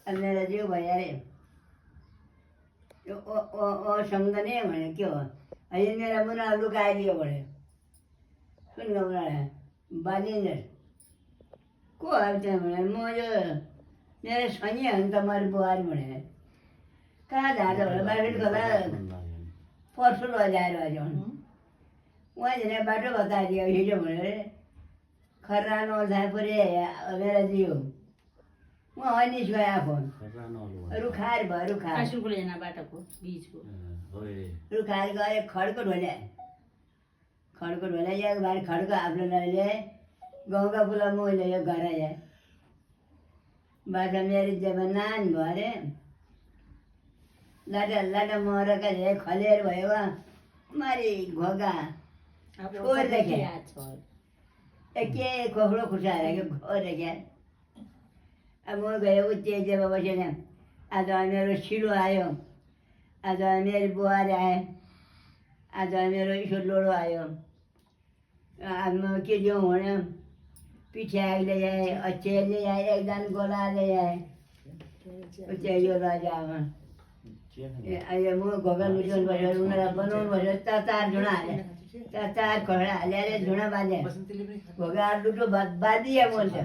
मेरा जीव भैया रे समझ नहीं मैंने क्यों अये मेरा मुना लुका दिया बड़े सुन गा मुना बालिंदर को आते मैंने मुझे मेरे सनी हैं तुम्हारी बुआरी मैंने कहाँ जाते बड़े बाहर कला परसों लो जा रहा जो वहाँ जने बाटो बता दिया ये जो मैंने खर्रानो था पूरे मेरा जीव वहाँ नहीं गया फोन रुखार भा रुखार आशुको लेना बाटाको बीचको रुखार गए खड़को ढोले या बार खड़को आफ्नो लैले गाउँका पुला मैले यो घर आए बाटा मेरी जबनान भरे लाटा लाटा मरका जे खलेर भयो मारी घोगा छोड़ देखे के खोखलो खुसाएर के खोर क्या अब म गयो उच्चे जब बसेन आज मेरो छिडो आयो आज मेरो बुहारी आयो आज मेरो ईश्वर लोडो आयो आज म के दिउँ भने पिठ्याले आए अचेले आए एकजना गोलाले आए उच्चे यो राजामा अहिले म घोगा मिसाउनु बसेर उनीहरूलाई बनाउनु बसेर चार झुडा हाले चार खडा हालेर झुडा बाँधे घोगा लुटो बाँधिए बोल्छ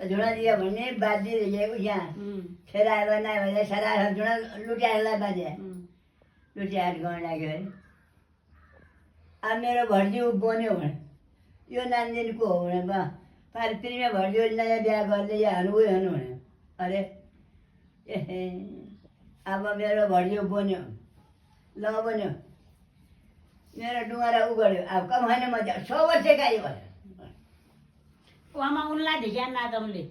झुडा दियो भने बाँधिदिएको यहाँ फेराएर नआयो भने सारा झुडा लुट्याएर बाँधे लुट्याएर गाउँ लाग्यो अरे अब मेरो भर्जिउ बन्यो भने यो नानी को हो भने पारिमा भर्जिउ नयाँ बिहा गर्दै हानु उयो हानु भने अरे ए अब मेरो भर्जिउ बन्यो ल बन्यो मेरो डुङ्गारा उ गऱ्यो अब कमाने मजा 6 वर्ष गाई भयो उहाँमा उनलाई ढिक्या नादमले